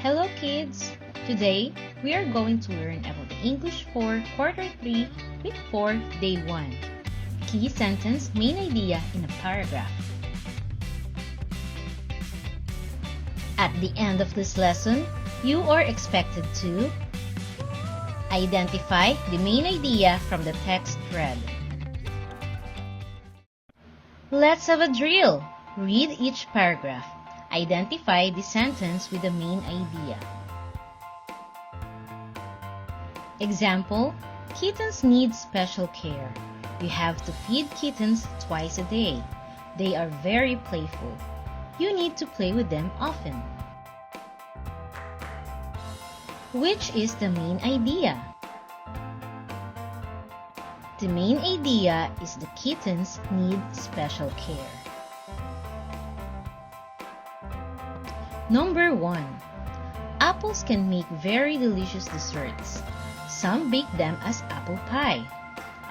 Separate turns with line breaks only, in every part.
Hello kids! Today, we are going to learn about the English for Quarter 3, Week 4, Day 1. Key sentence, main idea in a paragraph. At the end of this lesson, you are expected to identify the main idea from the text read. Let's have a drill. Read each paragraph. Identify the sentence with the main idea. Example, kittens need special care. You have to feed kittens twice a day. They are very playful. You need to play with them often. Which is the main idea? The main idea is the kittens need special care. Number 1. Apples can make very delicious desserts. Some bake them as apple pie.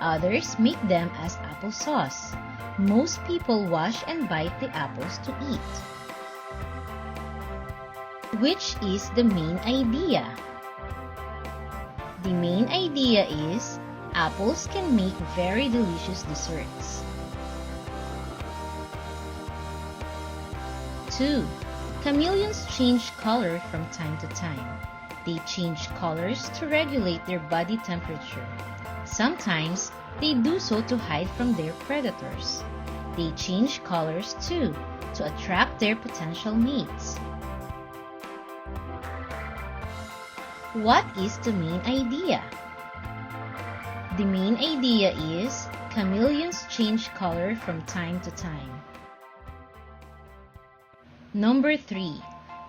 Others make them as applesauce. Most people wash and bite the apples to eat. Which is the main idea? The main idea is apples can make very delicious desserts. 2. Chameleons change color from time to time. They change colors to regulate their body temperature. Sometimes, they do so to hide from their predators. They change colors too, to attract their potential mates. What is the main idea? The main idea is chameleons change color from time to time. Number 3.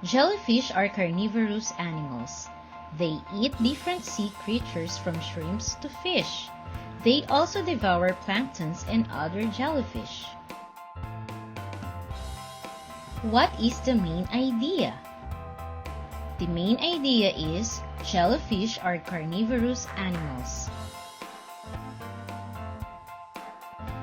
Jellyfish are carnivorous animals. They eat different sea creatures from shrimps to fish. They also devour planktons and other jellyfish. What is the main idea? The main idea is jellyfish are carnivorous animals.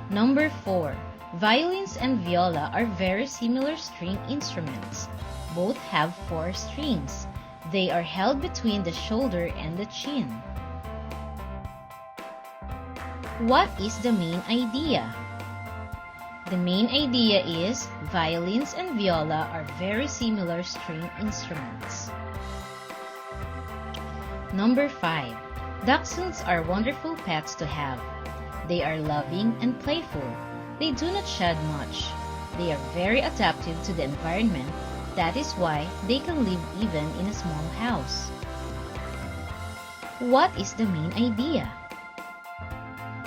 Number 4. Violins and viola are very similar string instruments. Both have 4 strings. They are held between the shoulder and the chin. What is the main idea? The main idea is violins and viola are very similar string instruments. Number 5. Dachshunds are wonderful pets to have. They are loving and playful. They do not shed much. They are very adaptive to the environment. That is why they can live even in a small house. What is the main idea?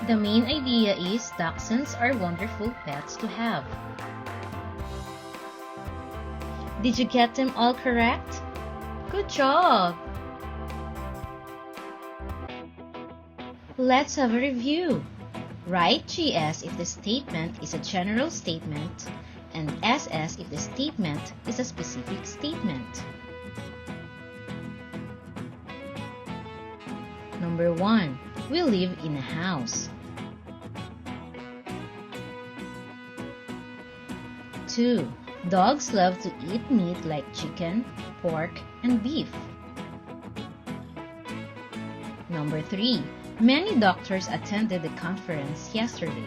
The main idea is dachshunds are wonderful pets to have. Did you get them all correct? Good job! Let's have a review. Write GS if the statement is a general statement and SS if the statement is a specific statement. Number 1. We live in a house. 2. Dogs love to eat meat like chicken, pork, and beef. Number 3. Many doctors attended the conference yesterday.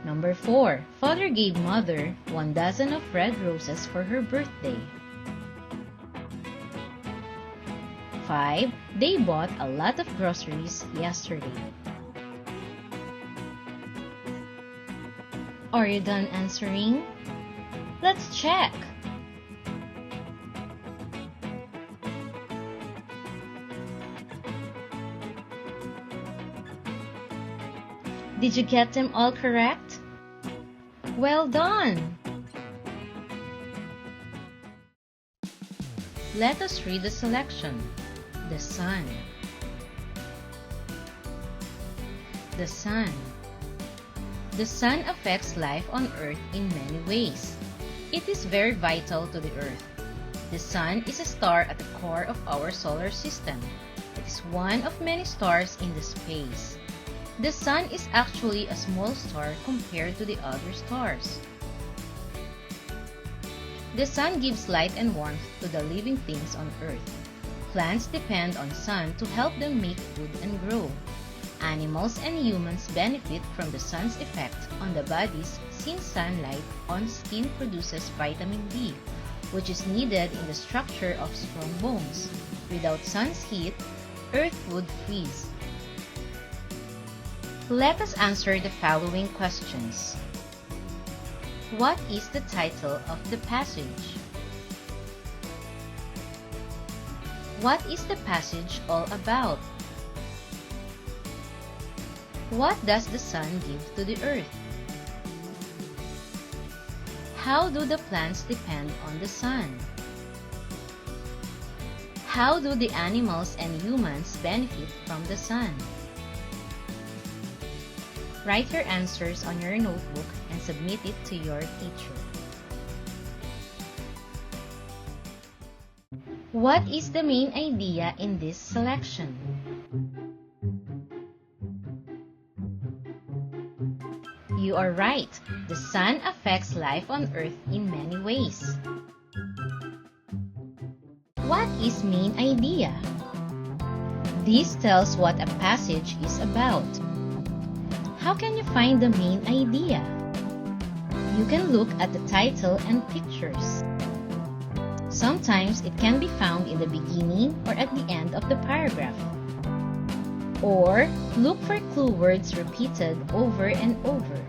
Number 4. Father gave mother 1 dozen of red roses for her birthday. 5. They bought a lot of groceries yesterday. Are you done answering? Let's check. Did you get them all correct? Well done! Let us read the selection. The sun. The sun. The sun affects life on Earth in many ways. It is very vital to the Earth. The sun is a star at the core of our solar system. It is one of many stars in the space. The sun is actually a small star compared to the other stars. The sun gives light and warmth to the living things on earth. Plants depend on sun to help them make food and grow. Animals and humans benefit from the sun's effect on the bodies since sunlight on skin produces vitamin D, which is needed in the structure of strong bones. Without sun's heat, Earth would freeze. Let us answer the following questions. What is the title of the passage? What is the passage all about? What does the sun give to the earth? How do the plants depend on the sun? How do the animals and humans benefit from the sun? Write your answers on your notebook and submit it to your teacher. What is the main idea in this selection? You are right. The sun affects life on Earth in many ways. What is main idea? This tells what a passage is about. How can you find the main idea? You can look at the title and pictures. Sometimes it can be found in the beginning or at the end of the paragraph. Or look for clue words repeated over and over.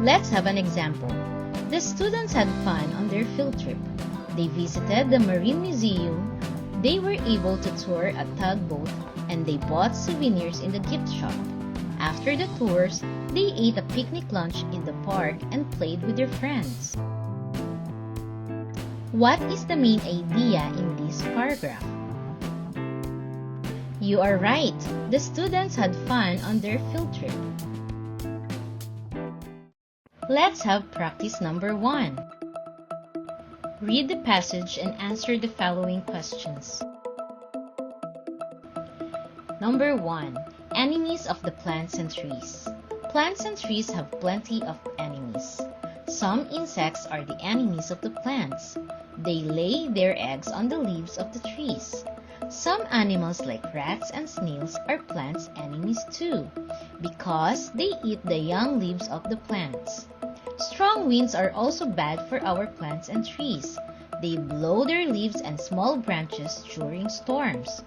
Let's have an example. The students had fun on their field trip. They visited the Marine Museum. They were able to tour a tugboat and they bought souvenirs in the gift shop. After the tours, they ate a picnic lunch in the park and played with their friends. What is the main idea in this paragraph? You are right. The students had fun on their field trip. Let's have practice number 1. Read the passage and answer the following questions. Number 1. Enemies of the plants and trees. Plants and trees have plenty of enemies. Some insects are the enemies of the plants. They lay their eggs on the leaves of the trees. Some animals like rats and snails are plants' enemies too, because they eat the young leaves of the plants. Strong winds are also bad for our plants and trees. They blow their leaves and small branches during storms.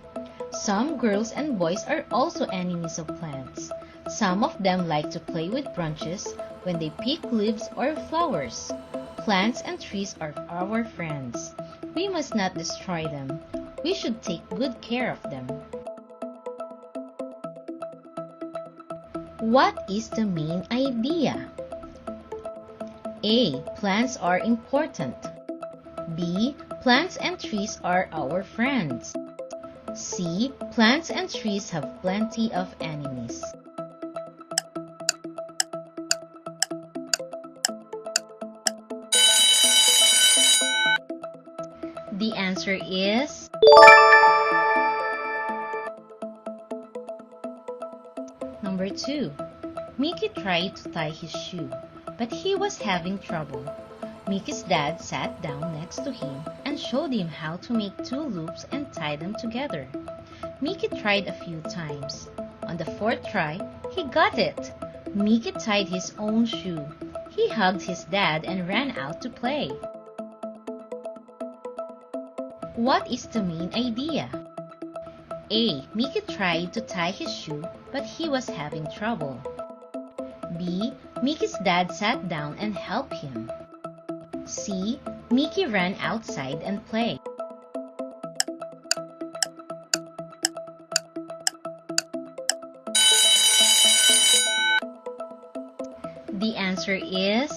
Some girls and boys are also enemies of plants. Some of them like to play with branches when they pick leaves or flowers. Plants and trees are our friends. We must not destroy them. We should take good care of them. What is the main idea? A. Plants are important. B. Plants and trees are our friends. C. Plants and trees have plenty of enemies. The answer is number 2. Mickey tried to tie his shoe, but he was having trouble. Mickey's dad sat down next to him and showed him how to make 2 loops and tie them together. Mickey tried a few times. On the 4th try, he got it. Mickey tied his own shoe. He hugged his dad and ran out to play. What is the main idea? A. Mickey tried to tie his shoe, but he was having trouble. B. Mickey's dad sat down and helped him. C. Mickey ran outside and played. The answer is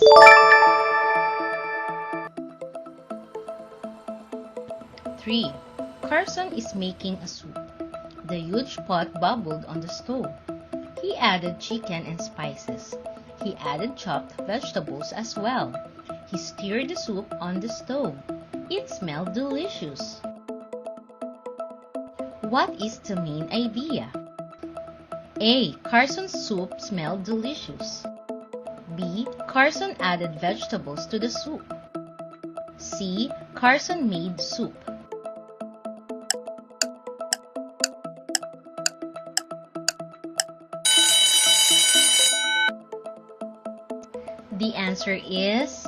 3. Carson is making a soup. The huge pot bubbled on the stove. He added chicken and spices. He added chopped vegetables as well. He stirred the soup on the stove. It smelled delicious. What is the main idea? A. Carson's soup smelled delicious. B. B. Carson added vegetables to the soup. C. Carson made soup. The answer is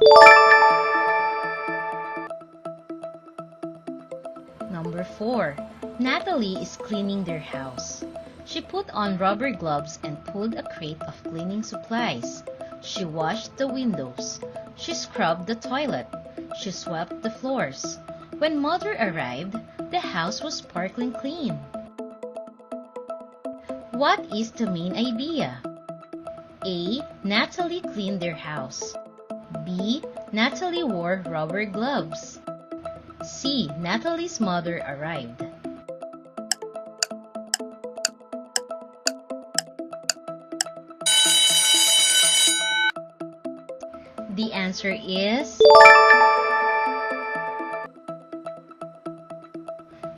number 4. Natalie is cleaning their house. She put on rubber gloves and pulled a crate of cleaning supplies. She washed the windows. She scrubbed the toilet. She swept the floors. When Mother arrived, the house was sparkling clean. What is the main idea? A. Natalie cleaned their house. B. Natalie wore rubber gloves. C. Natalie's mother arrived. The answer is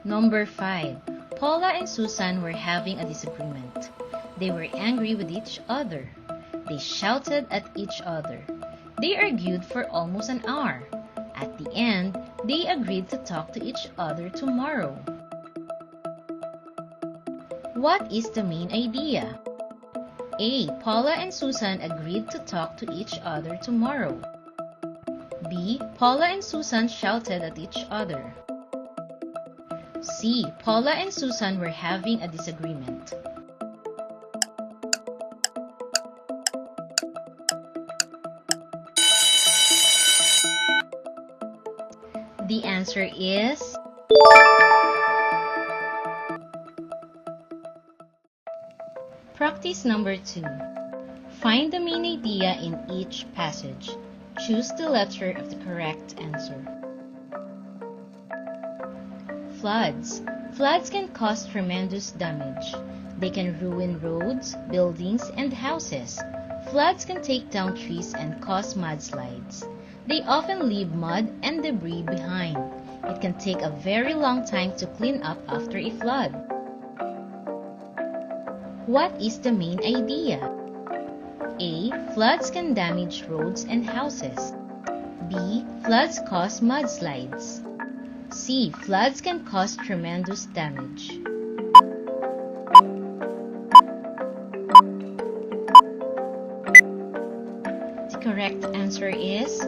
number 5. Paula and Susan were having a disagreement. They were angry with each other. They shouted at each other. They argued for almost an hour. At the end, they agreed to talk to each other tomorrow. What is the main idea? A. Paula and Susan agreed to talk to each other tomorrow. B. Paula and Susan shouted at each other. C. Paula and Susan were having a disagreement. The answer is practice number 2. Find the main idea in each passage. Choose the letter of the correct answer. Floods. Floods can cause tremendous damage. They can ruin roads, buildings, and houses. Floods can take down trees and cause mudslides. They often leave mud and debris behind. It can take a very long time to clean up after a flood. What is the main idea? A. Floods can damage roads and houses. B. Floods cause mudslides. C. Floods can cause tremendous damage. The correct answer is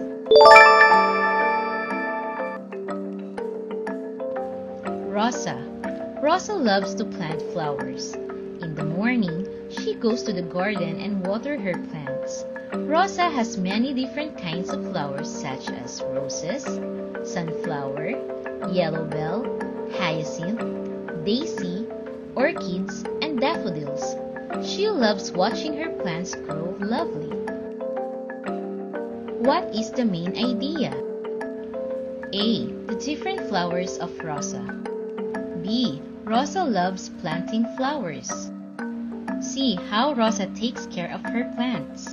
Rosa. Rosa loves to plant flowers. In the morning, she goes to the garden and waters her plants. Rosa has many different kinds of flowers such as roses, sunflower, yellow bell, hyacinth, daisy, orchids, and daffodils. She loves watching her plants grow lovely. What is the main idea? A. The different flowers of Rosa. B. Rosa loves planting flowers. C. How Rosa takes care of her plants.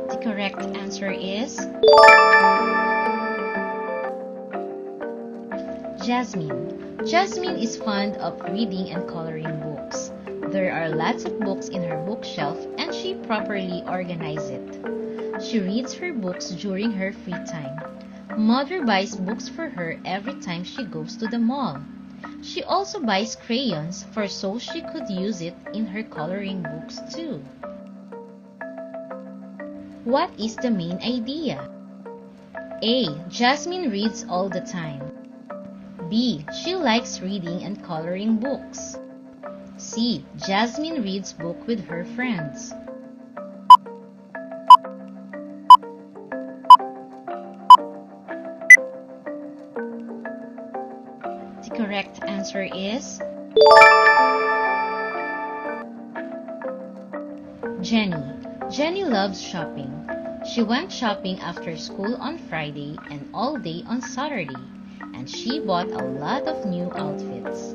The correct answer is Jasmine. Jasmine is fond of reading and coloring books. There are lots of books in her bookshelf and she properly organizes it. She reads her books during her free time. Mother buys books for her every time she goes to the mall. She also buys crayons so she could use it in her coloring books too. What is the main idea? A. Jasmine reads all the time. B. She likes reading and coloring books. C. Jasmine reads books with her friends. The correct answer is Jenny. Jenny loves shopping. She went shopping after school on Friday and all day on Saturday, and she bought a lot of new outfits.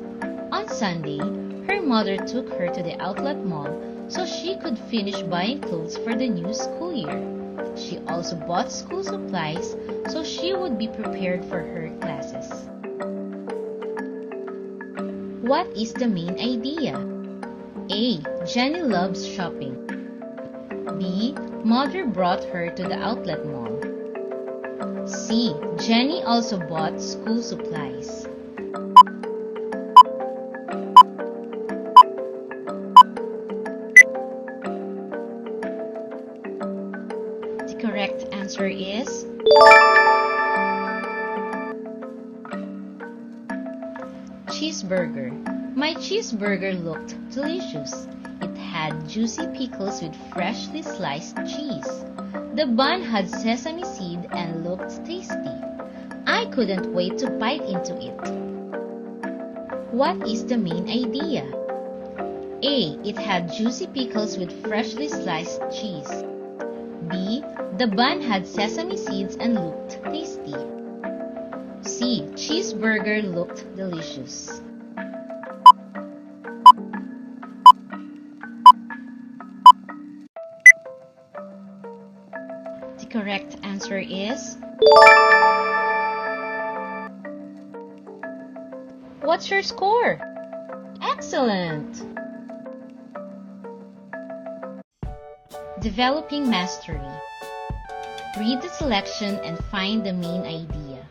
On Sunday, her mother took her to the outlet mall so she could finish buying clothes for the new school year. She also bought school supplies so she would be prepared for her classes. What is the main idea? A. Jenny loves shopping. B. Mother brought her to the outlet mall. C. Jenny also bought school supplies. The correct answer is cheeseburger. My cheeseburger looked delicious. It had juicy pickles with freshly sliced cheese. The bun had sesame seed and looked tasty. I couldn't wait to bite into it. What is the main idea? A. It had juicy pickles with freshly sliced cheese. B. The bun had sesame seeds and looked tasty. C. Cheeseburger looked delicious. The correct answer is... What's your score? Excellent! Developing mastery. Read the selection and find the main idea.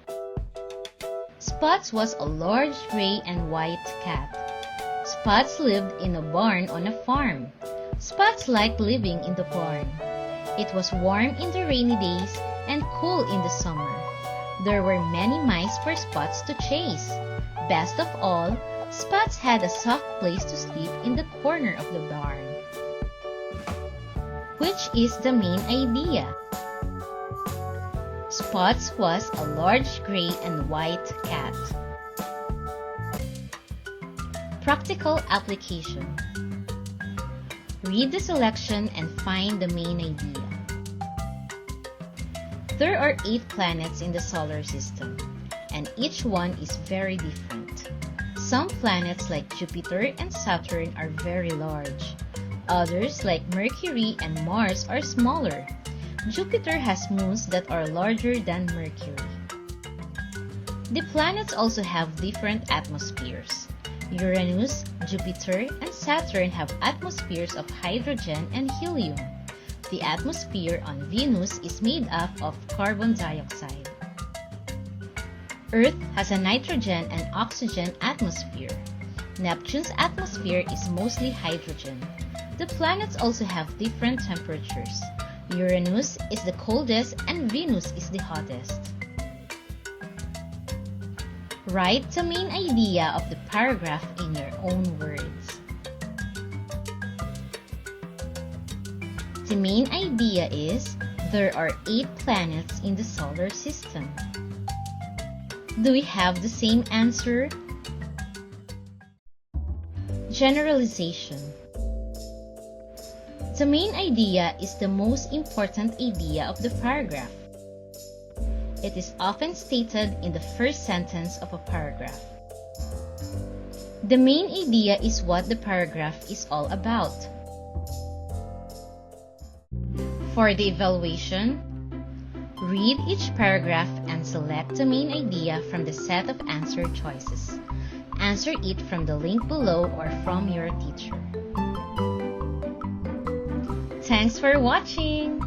Spots was a large gray and white cat. Spots lived in a barn on a farm. Spots liked living in the barn. It was warm in the rainy days and cool in the summer. There were many mice for Spots to chase. Best of all, Spots had a soft place to sleep in the corner of the barn. Which is the main idea? Spots was a large gray and white cat. Practical application. Read the selection and find the main idea. There are 8 planets in the solar system, and each one is very different. Some planets like Jupiter and Saturn are very large. Others like Mercury and Mars are smaller. Jupiter has moons that are larger than Mercury. The planets also have different atmospheres. Uranus, Jupiter, and Saturn have atmospheres of hydrogen and helium. The atmosphere on Venus is made up of carbon dioxide. Earth has a nitrogen and oxygen atmosphere. Neptune's atmosphere is mostly hydrogen. The planets also have different temperatures. Uranus is the coldest and Venus is the hottest. Write the main idea of the paragraph in your own words. The main idea is there are 8 planets in the solar system. Do we have the same answer? Generalization. The main idea is the most important idea of the paragraph. It is often stated in the first sentence of a paragraph. The main idea is what the paragraph is all about. For the evaluation, read each paragraph and select the main idea from the set of answer choices. Answer it from the link below or from your teacher. Thanks for watching!